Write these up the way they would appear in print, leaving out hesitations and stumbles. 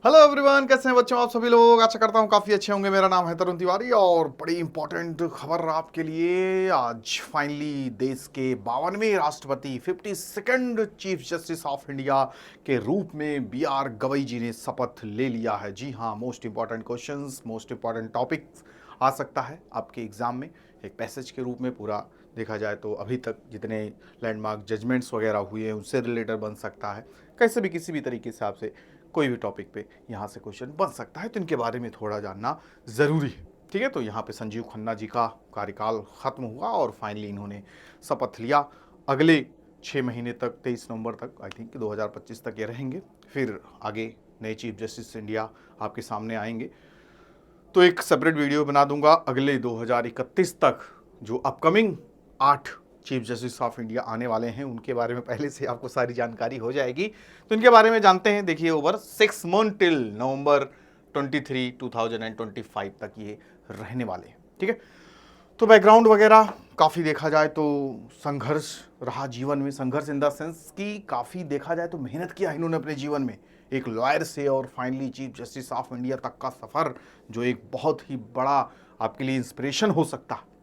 Hello everyone, कैसे हैं बच्चों आप सभी लोग। आशा करता हूँ काफ़ी अच्छे होंगे। मेरा नाम है तरुण तिवारी और बड़ी इंपॉर्टेंट खबर आपके लिए। आज फाइनली देश के 52वें राष्ट्रपति 52nd chief justice of India के रूप में बी आर गवई जी ने शपथ ले लिया है। जी हाँ, most important questions, most important topics आ सकता है आपके एग्जाम में एक पैसेज के रूप में। पूरा देखा जाए तो अभी तक जितने लैंडमार्क जजमेंट्स वगैरह हुए हैं उनसे रिलेटेड बन सकता है। कैसे भी किसी भी तरीके से आपसे कोई भी टॉपिक पे यहाँ से क्वेश्चन बन सकता है, तो इनके बारे में थोड़ा जानना ज़रूरी है। ठीक है, तो यहाँ पे संजीव खन्ना जी का कार्यकाल ख़त्म हुआ और फाइनली इन्होंने शपथ लिया। अगले 6 महीने तक 23 नवंबर तक आई थिंक 2025 तक ये रहेंगे। फिर आगे नए चीफ जस्टिस इंडिया आपके सामने आएंगे, तो एक सेपरेट वीडियो बना दूंगा। अगले 2031 तक जो upcoming 8 chief justice of India आने वाले हैं उनके बारे में पहले से आपको सारी जानकारी हो जाएगी, तो इनके बारे में जानते हैं। देखिए, ओवर 6 मंथ टिल नवंबर 23, 2025 तक ये रहने वाले हैं। ठीक है, तो बैकग्राउंड वगैरह काफ़ी देखा जाए तो संघर्ष रहा जीवन में। संघर्ष इन द सेंस कि काफ़ी देखा जाए तो मेहनत किया इन्होंने अपने जीवन में, एक लॉयर से और finally chief justice of India तक का सफ़र, जो एक बहुत ही बड़ा आपके लिए इंस्पिरेशन हो सकता है।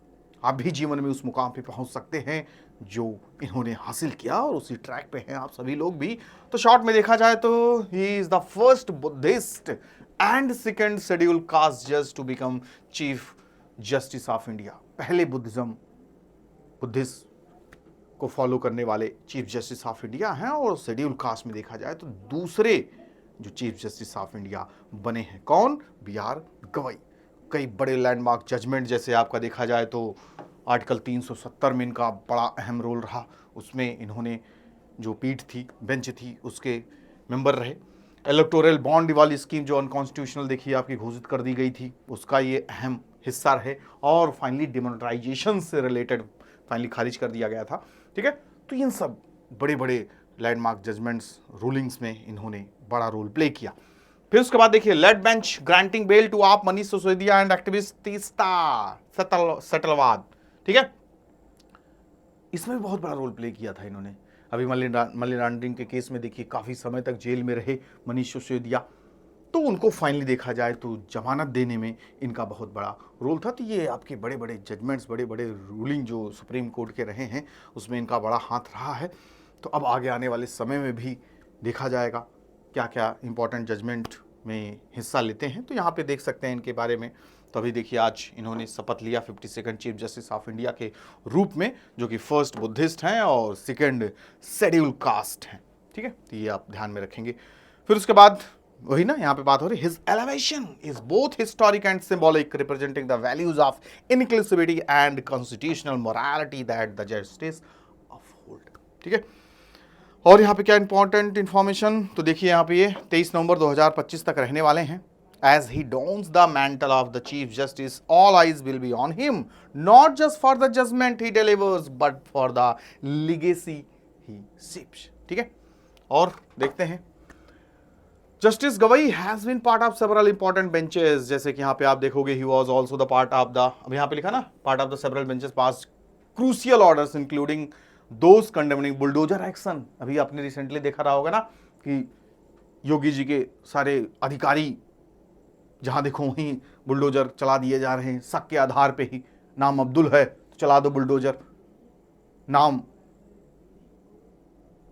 आप भी जीवन में उस मुकाम पे पहुंच सकते हैं जो इन्होंने हासिल किया, और उसी ट्रैक पे हैं आप सभी लोग भी। तो शॉर्ट में देखा जाए तो ही is the first Buddhist and second schedule caste जज to become chief justice of India. पहले बुद्धिस्ट को फॉलो करने वाले चीफ जस्टिस ऑफ इंडिया हैं, और शेड्यूल कास्ट में देखा जाए तो दूसरे जो चीफ जस्टिस ऑफ इंडिया बने हैं। कौन? बी.आर. गवई। कई बड़े लैंडमार्क जजमेंट, जैसे आपका देखा जाए तो आर्टिकल 370 में इनका बड़ा अहम रोल रहा। उसमें इन्होंने जो पीठ थी, बेंच थी, उसके मेंबर रहे। इलेक्टोरल बॉन्ड वाली स्कीम जो अनकॉन्स्टिट्यूशनल देखिए आपकी घोषित कर दी गई थी, उसका ये अहम हिस्सा रहे। और फाइनली डिमोनेटाइजेशन से रिलेटेड फाइनली खारिज कर दिया गया था। ठीक है, तो इन सब बड़े बड़े लैंडमार्क जजमेंट्स, रूलिंग्स में इन्होंने बड़ा रोल प्ले किया। फिर उसके बाद देखिए, led bench granting bail to AAP Manish Sisodia and activist Teesta Setalvad. ठीक है, इसमें भी बहुत बड़ा रोल प्ले किया था इन्होंने। अभी मनी लॉन्ड्रिंग के केस में देखिए काफी समय तक जेल में रहे मनीष सिसोदिया, तो उनको फाइनली देखा जाए तो जमानत देने में इनका बहुत बड़ा रोल था। तो ये आपके बड़े बड़े जजमेंट्स, बड़े बड़े रूलिंग जो सुप्रीम कोर्ट के रहे हैं, उसमें इनका बड़ा हाथ रहा है। तो अब आगे आने वाले समय में भी देखा जाएगा क्या क्या इंपॉर्टेंट जजमेंट में हिस्सा लेते हैं, तो यहाँ पे देख सकते हैं इनके बारे में। तो अभी देखिए, आज इन्होंने शपथ लिया 52nd chief justice of India के रूप में, जो कि फर्स्ट बुद्धिस्ट हैं और सेकंड शेड्यूल कास्ट हैं। ठीक है, तो ये आप ध्यान में रखेंगे। फिर उसके बाद वही ना, यहाँ पे बात हो रही, his elevation is both historic and symbolic, representing the values of inclusivity and constitutional morality that the justice uphold. ठीक है, और यहाँ पे क्या इंपॉर्टेंट इंफॉर्मेशन, तो देखिए यहाँ पे ये 23 नवंबर 2025 तक रहने वाले हैं। As he dons the mantle of the Chief Justice, all eyes will be on him, not just for the judgment he delivers, but for the legacy he shapes. ठीक है, और देखते हैं, justice Gavai has been part of several important benches. जैसे कि यहाँ पे आप देखोगे, he was also the part of the, अब यहाँ पे लिखा ना, part of the several benches passed crucial orders including those condemning bulldozer action. अभी आपने रिसेंटली देखा रहा होगा ना कि योगी जी के सारे अधिकारी जहां देखो वहीं बुलडोजर चला दिए जा रहे हैं, शक के आधार पे ही। नाम अब्दुल है तो चला दो बुलडोजर, नाम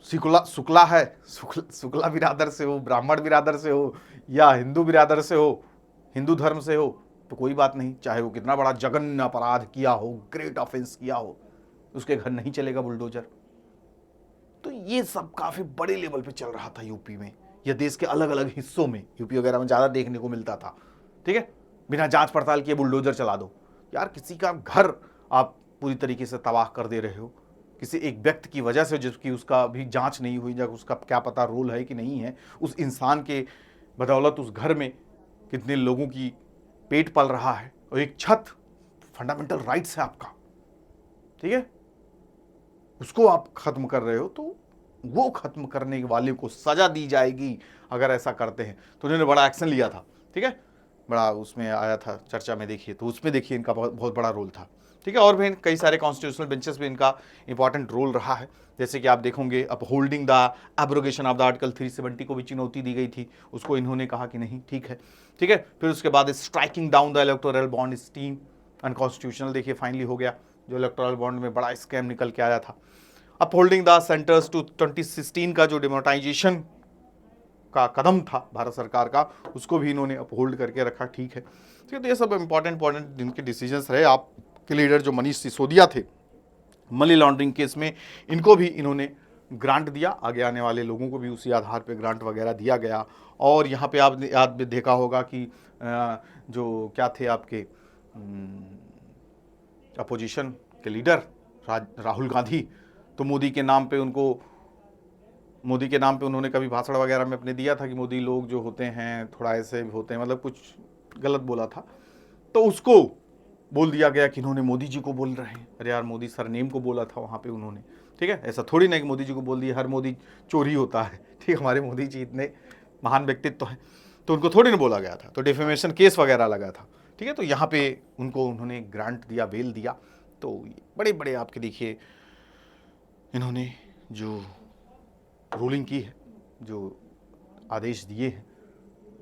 शुक्ला है, शुक्ला बिरादर से हो, ब्राह्मण बिरादर से हो, या हिंदू बिरादर से हो, हिंदू धर्म से हो, तो कोई बात नहीं, चाहे वो कितना बड़ा जघन्य अपराध किया हो, ग्रेट ऑफेंस किया हो, उसके घर नहीं चलेगा बुलडोजर। तो ये सब काफी बड़े लेवल पे चल रहा था यूपी में, या देश के अलग अलग हिस्सों में। यूपी वगैरह में ज्यादा देखने को मिलता था। ठीक है, बिना जांच पड़ताल किए बुलडोजर चला दो। यार, किसी का घर आप पूरी तरीके से तबाह कर दे रहे हो, किसी एक व्यक्ति की वजह से, जिसकी उसका भी जांच नहीं हुई, या उसका क्या पता रोल है कि नहीं है, उस इंसान के बदौलत उस घर में कितने लोगों की पेट पल रहा है, और एक छत फंडामेंटल राइट्स है आपका। ठीक है, उसको आप खत्म कर रहे हो, तो वो खत्म करने वाले को सजा दी जाएगी अगर ऐसा करते हैं। तो उन्होंने बड़ा एक्शन लिया था। ठीक है, बड़ा उसमें आया था चर्चा में, देखिए, तो उसमें देखिए इनका बहुत बड़ा रोल था। ठीक है। और भी कई सारे कॉन्स्टिट्यूशनल बेंचेस में इनका इंपॉर्टेंट रोल रहा है, जैसे कि आप देखोगे upholding the abrogation of the article 370 को भी चुनौती दी गई थी, उसको इन्होंने कहा कि नहीं ठीक है, ठीक है। फिर उसके बाद striking down the electoral bond scheme, unconstitutional देखिए फाइनली हो गया, जो इलेक्टोरल बॉन्ड में बड़ा स्कैम निकल के आया था। अपहोल्डिंग द सेंटर्स टू 2016 का जो डिमोनेटाइजेशन का कदम था भारत सरकार का, उसको भी इन्होंने अपहोल्ड करके रखा, ठीक है, ठीक है। तो ये सब इंपॉर्टेंट इनके डिसीजंस रहे। आपके लीडर जो मनीष सिसोदिया थे मनी लॉन्ड्रिंग केस में, इनको भी इन्होंने ग्रांट दिया, आगे आने वाले लोगों को भी उसी आधार पे ग्रांट वगैरह दिया गया। और यहाँ पे आप याद भी देखा होगा कि जो क्या थे आपके अपोजिशन के लीडर राहुल गांधी, तो मोदी के नाम पे उन्होंने कभी भाषण वगैरह में अपने दिया था कि मोदी लोग जो होते हैं थोड़ा ऐसे होते हैं, मतलब कुछ गलत बोला था, तो उसको बोल दिया गया कि इन्होंने मोदी जी को बोल रहे हैं। अरे यार, मोदी सरनेम को बोला था वहाँ पे उन्होंने, ठीक है। ऐसा थोड़ी ना कि मोदी जी को बोल दिया, हर मोदी चोरी होता है, ठीक। हमारे मोदी जी इतने महान व्यक्तित्व हैं, तो उनको थोड़ी ना बोला गया था, तो डिफेमेशन केस वगैरह लगा था, ठीक है। तो यहाँ पे उन्होंने ग्रांट दिया, बेल दिया। तो बड़े बड़े आपके देखिए इन्होंने जो रूलिंग की है, जो आदेश दिए हैं,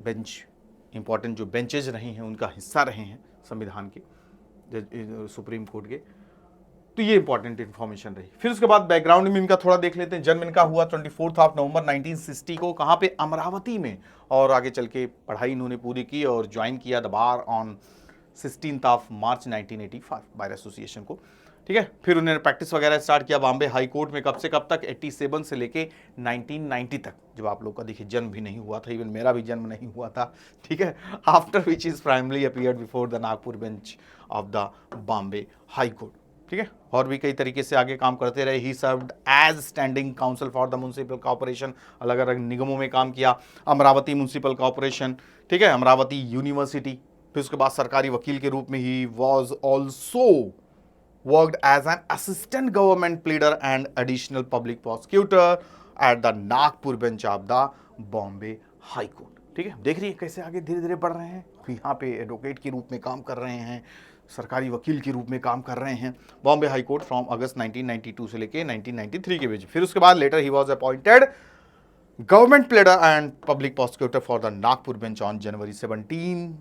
बेंच इंपॉर्टेंट जो बेंचेज रहे हैं उनका हिस्सा रहे हैं संविधान के, सुप्रीम कोर्ट के, तो ये इंपॉर्टेंट इंफॉर्मेशन रही। फिर उसके बाद बैकग्राउंड में इनका थोड़ा देख लेते हैं। जन्म इनका हुआ 24 नवंबर 1960 को, कहाँ पे, अमरावती में। और आगे चल के पढ़ाई इन्होंने पूरी की और ज्वाइन किया the bar on 16 March 1985 bar association को, ठीक है। फिर उन्होंने प्रैक्टिस वगैरह स्टार्ट किया बॉम्बे हाई कोर्ट में, कब से कब तक, 87 से लेके 1990 तक, जब आप लोग का देखिए जन्म भी नहीं हुआ था, इवन मेरा भी जन्म नहीं हुआ था, ठीक है। After which is primary appeared before the Nagpur bench of the Bombay high court, ठीक है। और भी कई तरीके से आगे काम करते रहे। He served as standing counsel for the municipal corporation, अलग अलग निगमों में काम किया। अमरावती म्युनिसिपल कॉर्पोरेशन, ठीक है, अमरावती यूनिवर्सिटी। फिर उसके बाद सरकारी वकील के रूप में he was also worked as an assistant government pleader and additional public prosecutor at the Nagpur bench of the Bombay high court, ठीक है। देख रही है कैसे आगे धीरे धीरे बढ़ रहे हैं। यहाँ पे एडवोकेट के रूप में काम कर रहे हैं, सरकारी वकील के रूप में काम कर रहे हैं Bombay high court from August 1992 से लेके 1993 के बीच। फिर उसके बाद later he was appointed government pleader and public prosecutor for the Nagpur bench on January 17,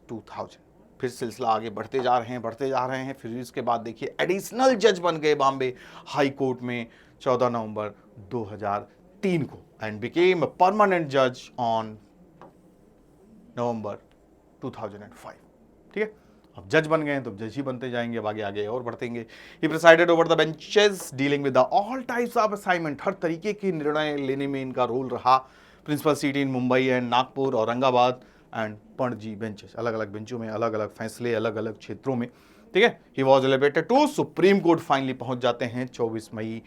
2000। फिर सिलसिला आगे बढ़ते जा रहे हैं। फिर इसके बाद देखिए एडिशनल जज बन गए बॉम्बे हाई कोर्ट में 14 नवंबर 2003 को एंड बिकेम अ परमानेंट जज ऑन नवंबर 2005, ठीक है। अब जज बन गए हैं तो जज ही बनते जाएंगे, अब आगे आगे और बढ़तेंगे। He presided over the benches dealing with the all types of assignment, हर तरीके के निर्णय लेने में इनका रोल रहा। Principal city in Mumbai and Nagpur, Aurangabad and Panaji benches, अलग अलग बेंचों में अलग अलग फैसले, अलग अलग क्षेत्रों में, ठीक है। He was elevated to supreme court, finally पहुंच जाते हैं 24 मई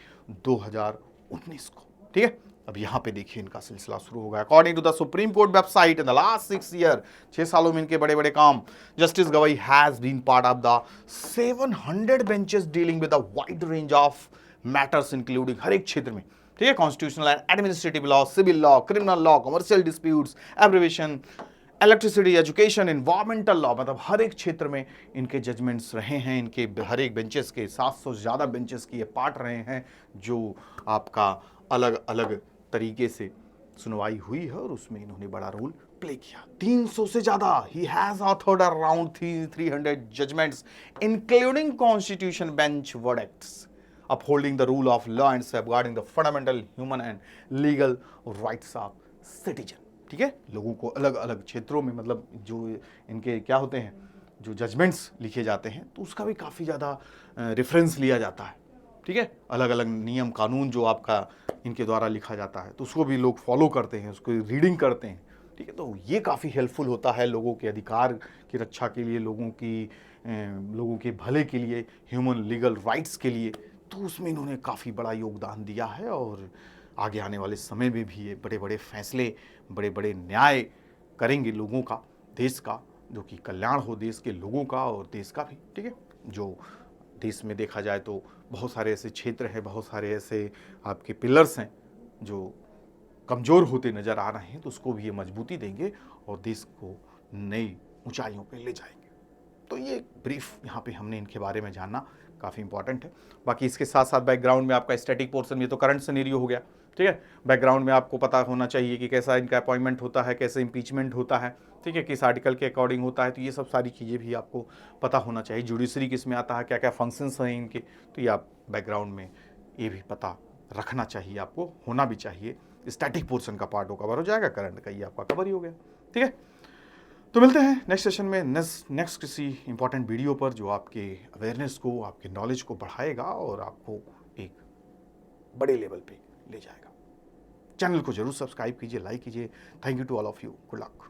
2019 को, ठीक है। अब यहाँ पे देखिए इनका सिलसिला शुरू होगा। According to the supreme court website, in the last 6 year, 6 सालों में इनके बड़े बड़े काम, justice Gavai has been part of the 700 benches dealing with a wide range of matters including, हर एक क्षेत्र में, ठीक है, constitutional and administrative law, civil law, criminal law, commercial disputes, arbitration, electricity, education, environmental law, मतलब हर एक क्षेत्र में इनके जजमेंट्स रहे हैं। इनके हर एक बेंचेस के 700 से ज़्यादा बेंचेस की ये पार्ट रहे हैं, जो आपका अलग अलग तरीके से सुनवाई हुई है और उसमें इन्होंने बड़ा रोल प्ले किया। 300 से ज़्यादा, he has authored around 300 judgements including constitution bench verdicts upholding the rule of law and safeguarding the fundamental human and legal rights of citizen, ठीक है। लोगों को अलग अलग क्षेत्रों में, मतलब जो इनके क्या होते हैं, जो जजमेंट्स लिखे जाते हैं, तो उसका भी काफ़ी ज़्यादा रेफरेंस लिया जाता है, ठीक है। अलग अलग नियम कानून जो आपका इनके द्वारा लिखा जाता है, तो उसको भी लोग फॉलो करते हैं, उसको रीडिंग करते हैं, ठीक है। तो ये काफ़ी हेल्पफुल होता है लोगों के अधिकार की रक्षा के लिए, लोगों के भले के लिए, ह्यूमन लीगल राइट्स के लिए। तो उसमें इन्होंने काफ़ी बड़ा योगदान दिया है और आगे आने वाले समय में भी ये बड़े बड़े फैसले, बड़े बड़े न्याय करेंगे लोगों का, देश का, जो कि कल्याण हो देश के लोगों का और देश का भी, ठीक है। जो देश में देखा जाए तो बहुत सारे ऐसे क्षेत्र हैं, बहुत सारे ऐसे आपके पिलर्स हैं जो कमज़ोर होते नज़र आ रहे हैं, तो उसको भी ये मजबूती देंगे और देश को नई ऊंचाइयों पे ले जाएंगे। तो ये ब्रीफ यहाँ पे हमने इनके बारे में जानना काफ़ी इंपॉर्टेंट है। बाकी इसके साथ साथ बैकग्राउंड में आपका स्टैटिक पोर्शन, ये तो करंट सिनेरियो हो गया, ठीक है। बैकग्राउंड में आपको पता होना चाहिए कि कैसा इनका अपॉइंटमेंट होता है, कैसे इम्पीचमेंट होता है, ठीक है, किस आर्टिकल के अकॉर्डिंग होता है, तो ये सब सारी चीज़ें भी आपको पता होना चाहिए। जुडिशरी किस में आता है, क्या क्या फंक्शंस हैं इनके, तो ये आप बैकग्राउंड में ये भी पता रखना चाहिए, आपको होना भी चाहिए। स्टैटिक पोर्शन का पार्ट वो कवर हो जाएगा, करंट का ये आपका कवर ही हो गया, ठीक है। तो मिलते हैं नेक्स्ट सेशन में नेक्स्ट किसी इंपॉर्टेंट वीडियो पर जो आपके अवेयरनेस को, आपके नॉलेज को बढ़ाएगा और आपको एक बड़े लेवल पे ले जाएगा। चैनल को जरूर सब्सक्राइब कीजिए, लाइक कीजिए। Thank you to all of you. Good luck.